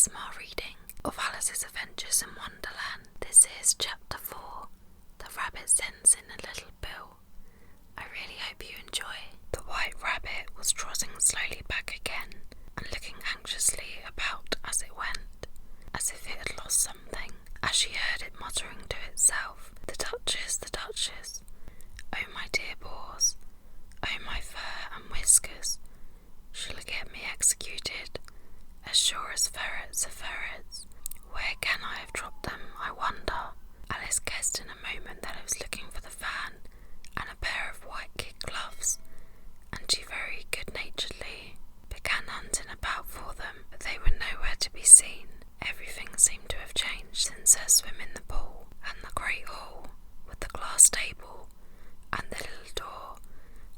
ASMR reading of Alice's Adventures in Wonderland. This is Chapter 4, The Rabbit Sends in a Little Bill. I really hope you enjoy. The White Rabbit was trotting slowly back again and looking anxiously about as it went, as if it had lost something, as she heard it muttering to itself, "The Duchess, the Duchess. Oh my dear paws, oh my fur and whiskers. She'll get me executed, as sure as ferrets are ferrets. Where can I have dropped them, I wonder?" Alice guessed in a moment that it was looking for the fan and a pair of white kid gloves, and she very good-naturedly began hunting about for them, but they were nowhere to be seen. Everything seemed to have changed since her swim in the pool, and the great hall, with the glass table and the little door,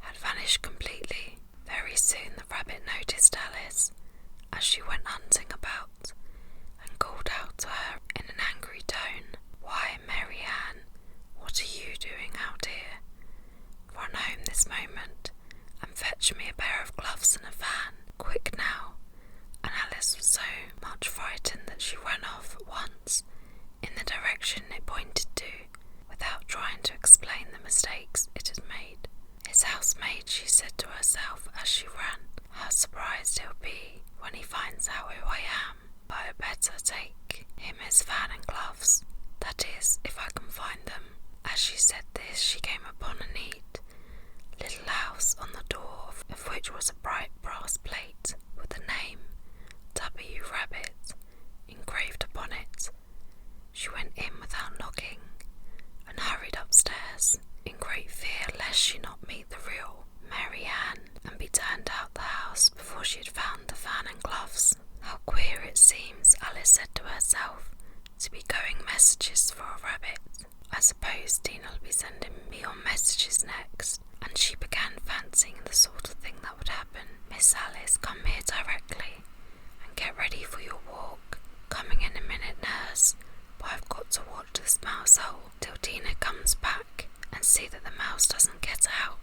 had vanished completely. Very soon the rabbit noticed Alice as she went hunting about, and called out to her in an angry tone, "Why, Mary Ann, what are you doing out here? Run home this moment, and fetch me a pair of gloves and a fan. Quick now." And Alice was so much frightened that she ran off at once in the direction it pointed to, without trying to explain the mistakes it had made. "His housemaid," she said to herself as she ran. "How surprised he'll be when he finds out who I am. But I'd better take him his fan and gloves. That is, if I can find them." As she said this, she came upon a neat little house, on the door of which was a bright brass plate with the name W. Rabbit engraved upon it. She went in without knocking, and hurried upstairs, in great fear lest she not meet the real Mary Ann, and be turned out the house before she had found the fan and gloves. "How queer it seems," Alice said to herself, "to be going messages for a rabbit. I suppose Dinah'll be sending me on messages next." And she began fancying the sort of thing that would happen. "Miss Alice, come here directly, and get ready for your walk. Coming in a minute, nurse, but I've got to watch this mouse hole till Dinah comes back, and see that the mouse doesn't get out.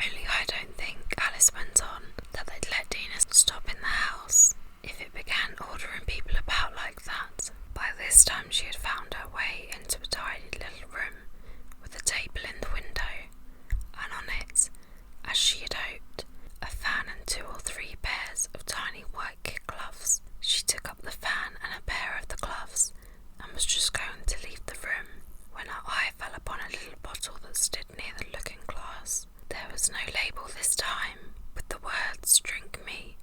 Only I don't think," Alice went on, "that they'd let Dinah stop in the house if it began ordering people about like that." By this time she had found her way into a tidy little room with a table in the window, and on it, as she had hoped, a fan and 2 or 3 pairs of tiny white kid gloves. She took up the fan and a pair of the gloves, and was just going to leave the room when her eye fell upon a little bottle that stood near the looking glass. There was no label this time, with the words "Drink me,"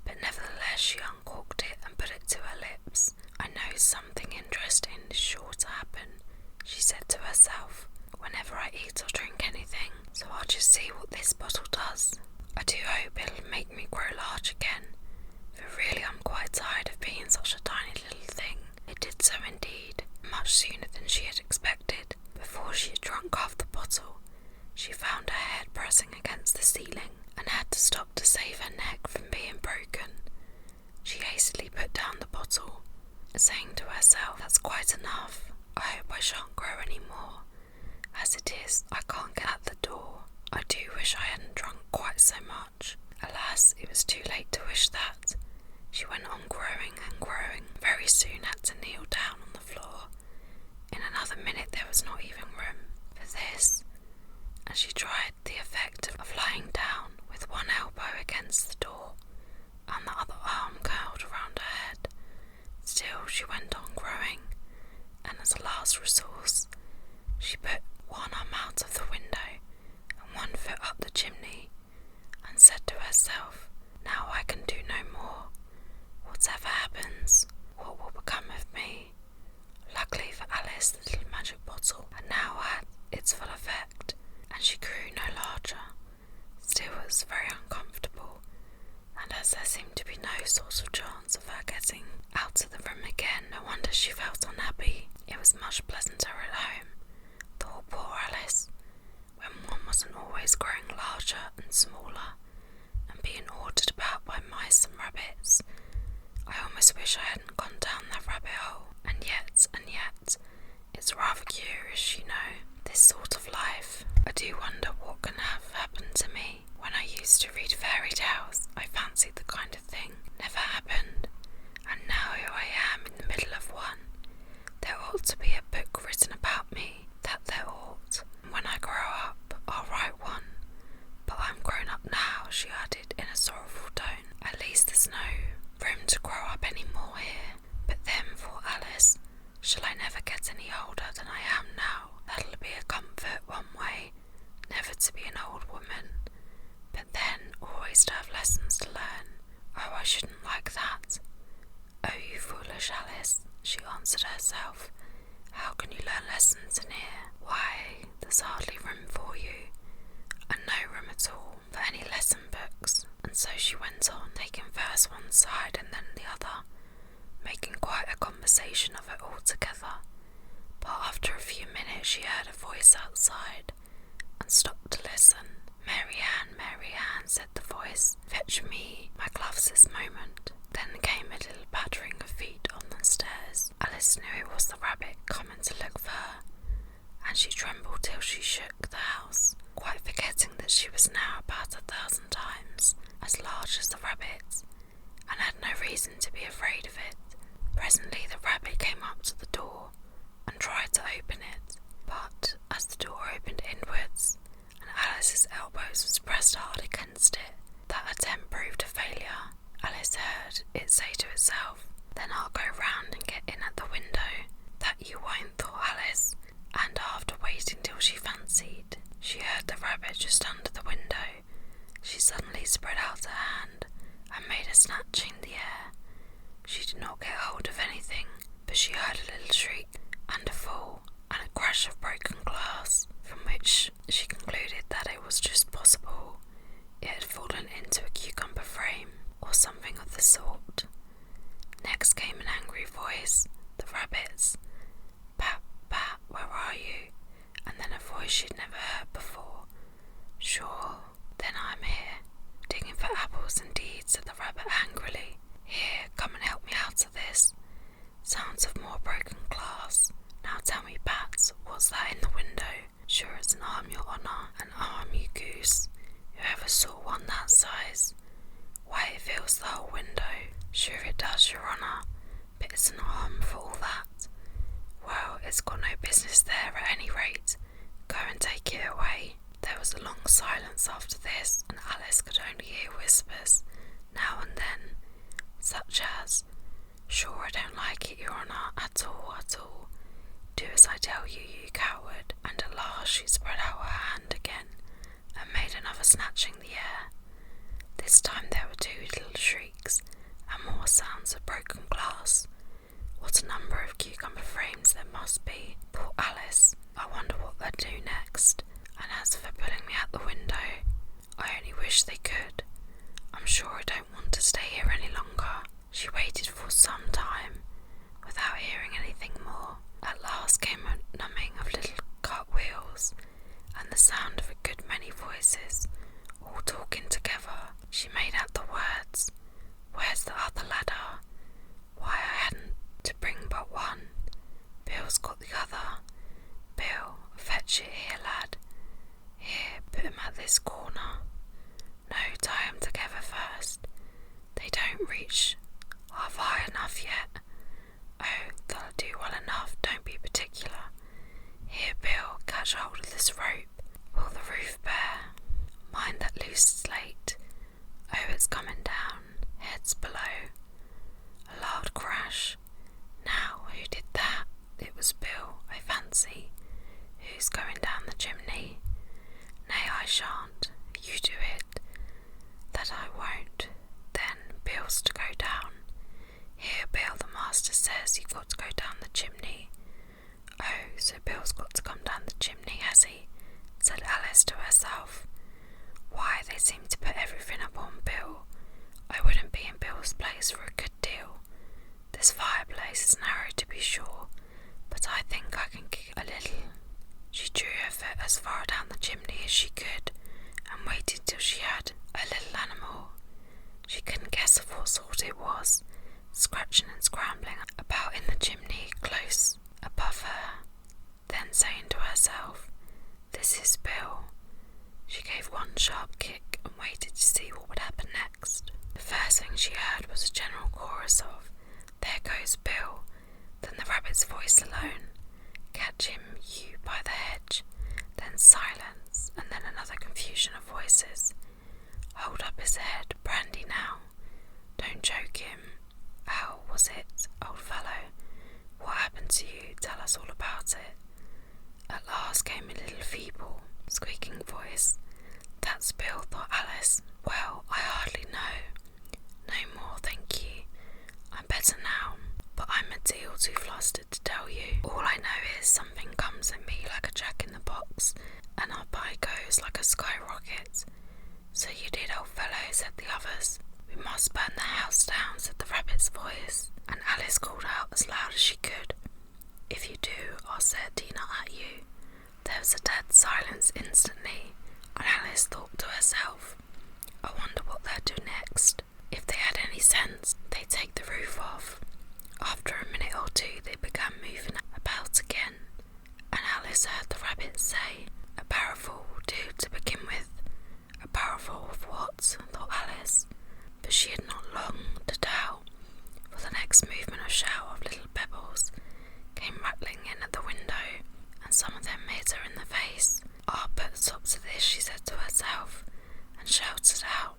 but nevertheless she uncorked it and put it to her lips. "I know something interesting is sure to happen," she said to herself, "whenever I eat or drink anything, so I'll just see what this bottle does. I do hope it'll make me grow large again, for really I'm quite tired of being such a tiny little thing." It did so indeed, much sooner than she had expected. Before she had drunk half the bottle, she found her head pressing against the ceiling, and had to stop to save her neck from being broken. She hastily put down the bottle, saying to herself, "That's quite enough. I hope I shan't grow any more. As it is, I can't get at the door. I do wish I hadn't drunk quite so much." Alas, it was too late to wish that. She went on growing and growing, very soon had to kneel down on the floor. In another minute there was not even room for this, and she tried the effect of lying down with one elbow against the door and the other arm curled around her head. Still she went on growing, and as a last resource she put one arm out of the window and 1 foot up the chimney, and said to herself, "Now I can do no more. Whatever happens, what will become of me?" Luckily for Alice, the little magic bottle had now had its full effect, and she grew no larger. Still it was very uncomfortable, and as there seemed to be no sort of chance of her getting out of the room again, no wonder she felt unhappy. It was much pleasanter at home, thought poor Alice, when one wasn't always growing larger and smaller, and being ordered about by mice and rabbits. I almost wish I hadn't gone down that rabbit hole. And yet, it's rather curious, you know, this sort of life. I do wonder what can have happened to me. When I used to read fairy tales, I fancied the kind of thing never happened, and now here I there's no room to grow up anymore here. But then, thought Alice, shall I never get any older than I am now? That'll be a comfort one way, never to be an old woman, but then always to have lessons to learn. Oh, I shouldn't like that. Oh, you foolish Alice, she answered herself. How can you learn lessons in here? Why, there's hardly room for you, and no room at all for any lesson books. And so she went on, taking first one side and then the other, making quite a conversation of it all together. But after a few minutes she heard a voice outside, and stopped to listen. Mary Ann, said the voice, fetch me my gloves this moment. Then came a little pattering of feet on the stairs. Alice knew it was the rabbit coming to look for her, and she trembled till she shook the house, quite forgetting that she was now about 1,000 times as large as the rabbit, and had no reason to be afraid of it. Presently the rabbit came up to the door and tried to open it, but as the door opened inwards and Alice's elbows was pressed hard against it, that attempt proved a failure. Alice heard it say to itself, then I'll go round and get in at the window. That you won't, thought Alice, and after waiting till she fancied she heard the rabbit just under the window, she suddenly spread out her hand and made a snatch in the air. She did not get hold of anything, but she heard a little shriek and a fall and a crash of broken glass, from which she concluded that it was just possible it had fallen into a cucumber frame or something of the sort. Next came an angry voice, the rabbit's. Pat, Pat, where are you? And then a voice she'd never heard before. Sure, then I'm here. Digging for apples indeed, said the rabbit angrily. Here, come and help me out of this. Sounds of more broken glass. Now tell me, Pat, what's that in the window? Sure it's an arm, your honour, an arm, you goose. Whoever saw one that size? Why, it fills the whole window. Sure it does, your honour, but it's an arm for all that. Well, it's got no business there at any rate. Go and take it away. There was a long silence after this, and Alice could only hear whispers, now and then, such as, sure I don't like it, your honour, at all, at all. Do as I tell you, you coward. And at last she spread out her hand again, and made another snatch in the air. This time there were 2 little shrieks, and more sounds of broken glass. What a number of cucumber frames there must be, thought Alice. I wonder what they'd do next, and as for pulling me out the window, I only wish they could. I'm sure I don't want to stay here any longer. She waited for some time, without hearing anything more. At last came a numbing of little cartwheels, and the sound of a good many voices, all talking together. She made out the words, where's the other ladder? Why, I hadn't to bring but one. Bill's got the other. Bill, fetch it here, lad. Here, put him at this corner. No, tie 'em together first. They don't reach half high enough yet. Oh, they'll do well enough, don't be particular. Here, Bill, catch hold of this rope. Will the roof bear? Mind that loose slate. Oh, it's coming down. Heads below. A loud crash. Now, who did that? It was Bill, I fancy. Who's going down the chimney? Nay, I shan't. You do it. That I won't. Then Bill's to go down. Here, Bill, the master says you've got to go down the chimney. Oh, so Bill's got to come down the chimney, has he? Said Alice to herself. Why, they seem to put everything upon Bill. I wouldn't be in Bill's place for a good deal. This fireplace is narrow, to be sure, but I think I can kick a little. She drew her foot as far down the chimney as she could, and waited till she heard a little animal. She couldn't guess of what sort it was, scratching and scrambling about in the chimney close above her. Then saying to herself, this is Bill, she gave one sharp kick and waited to see what would happen next. The first thing she heard was a general chorus of, there goes Bill, then the rabbit's voice alone, catch him, you, by the hedge, then silence, and then another confusion of voices. Hold up his head, brandy now. Don't two they began moving about again, and Alice heard the rabbit say, "A barrowful will do to begin with." A barrowful of what? thought Alice, but she had not long to doubt, for the next movement a shower of little pebbles came rattling in at the window, and some of them hit her in the face. "Ah, but stop to this," she said to herself, and shouted out,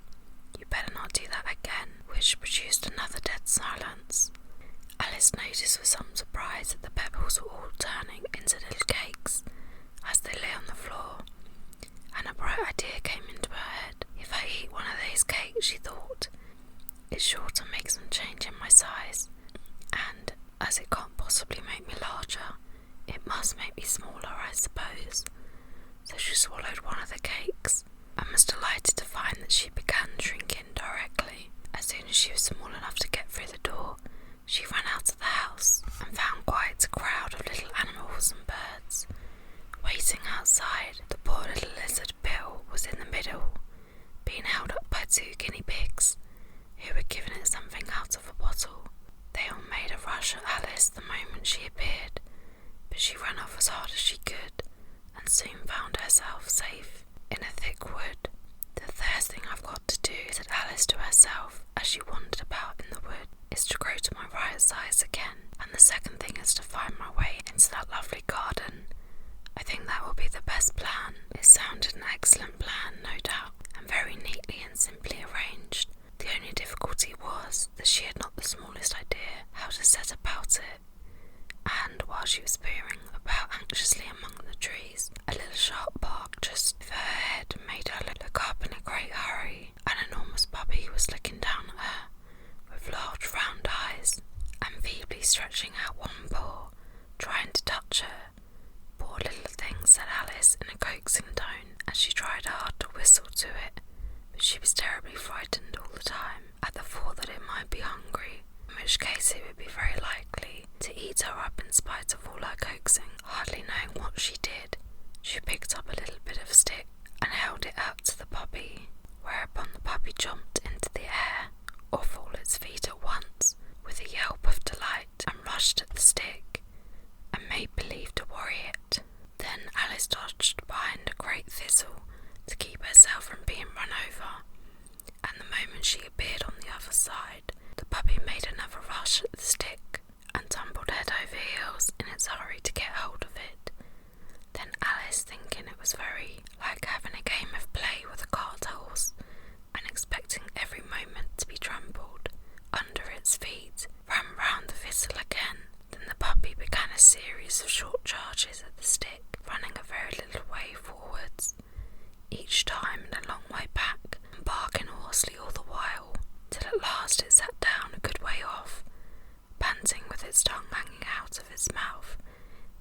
"You better not do that again," which produced another dead silence. Alice noticed with some surprise that the pebbles were all turning into little cakes as they lay on the floor, and a bright idea came into her head. "If I eat one of these cakes," she thought, "it's sure to make some change in my size, and as it can't possibly make me larger, it must make me smaller, I suppose." So she swallowed one of the cakes, and was delighted to find that she began shrinking directly. As soon as she was small enough to get through the door, she ran out of the house and found quite a crowd of little animals and birds waiting outside. The poor little lizard Bill was in the middle, being held up by two guinea pigs, who were giving it something out of a bottle. They all made a rush at Alice the moment she appeared, but she ran off as hard as she could, and soon found herself safe in a thick wood. "The first thing I've got to do," said Alice to herself as she wandered about in the wood, "is to grow to my right size again, and the second thing is to find my way into that lovely garden. I think that will be the best plan." It sounded an excellent plan, no doubt, and very neatly and simply arranged. The only difficulty was that she had not the smallest idea how to set about it, and while she was peering about anxiously among the trees, a little sharp bark just over her head made her look up in a great hurry. An enormous puppy was looking down at her with large round eyes, and feebly stretching out one paw, trying to touch her. "Poor little thing," said Alice in a coaxing tone, as she tried hard to whistle to it, but she was terribly frightened all the time at the thought that it might be hungry, in which case it would be very likely to eat her up in spite of all her coaxing. Hardly knowing what she did, she picked up a little bit of stick and held it out to the puppy, whereupon the puppy jumped into the air, off all its feet at once, with a yelp of delight, and rushed at the stick, and made believe to worry it. Then Alice dodged behind a great thistle to keep herself from being run over, and the moment she appeared on the other side, the puppy made another rush at the stick, and tumbled head over heels in its hurry to get hold of it. Then Alice, thinking it was very like having a game of play with a cart horse, and expecting every moment to be trampled under its feet, ran round the thistle again. Then the puppy began a series of short charges at the stick, running a very little way forwards, each time and a long way back, and barking hoarsely all the while, till at last it sat down a good way off, panting with its tongue hanging out of its mouth,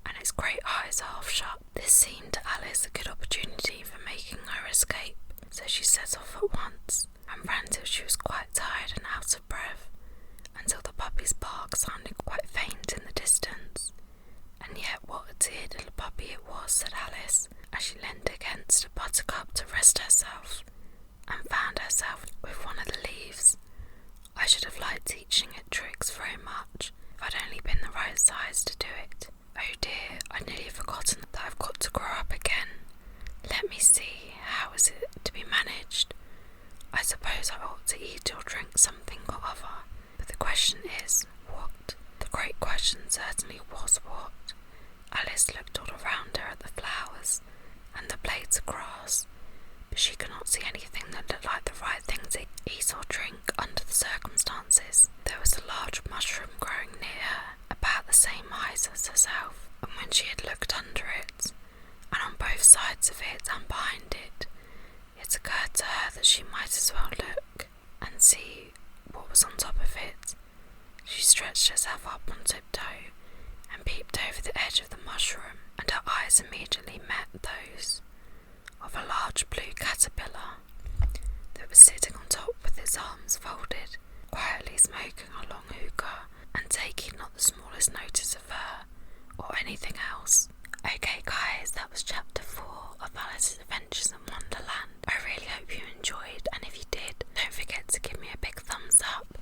and its great eyes half shut. This seemed to Alice a good opportunity for making her escape, so she set off at once, and ran till she was quite tired and out of breath, until the puppy's bark sounded quite faint in the distance. "And yet what a dear little puppy it was," said Alice, as she leaned against a buttercup to rest herself, and found herself with one of the leaves. "I should have liked teaching it tricks very much, if I'd only been the right size to do it. Oh dear, I'd nearly forgotten that I've got to grow up again. Let me see, how is it to be managed? I suppose I ought to eat or drink something or other, but the question is, what?" The great question certainly was what. Alice looked all around her at the flowers and the blades of grass, but she could not see anything that looked like the right thing to eat or drink under the circumstances. There was a large mushroom growing near her, about the same height as herself, and when she had looked under it, and on both sides of it and behind it, it occurred to her that she might as well look and see what was on top of it. She stretched herself up on tiptoe and peeped over the edge of the mushroom, and her eyes immediately met those of a large blue caterpillar that was sitting on top with its arms folded, quietly smoking a long hookah and taking not the smallest notice of her or anything else. Okay guys, that was chapter 4 of Alice's Adventures in Wonderland. I really hope you enjoyed, and if you did, don't forget to give me a big thumbs up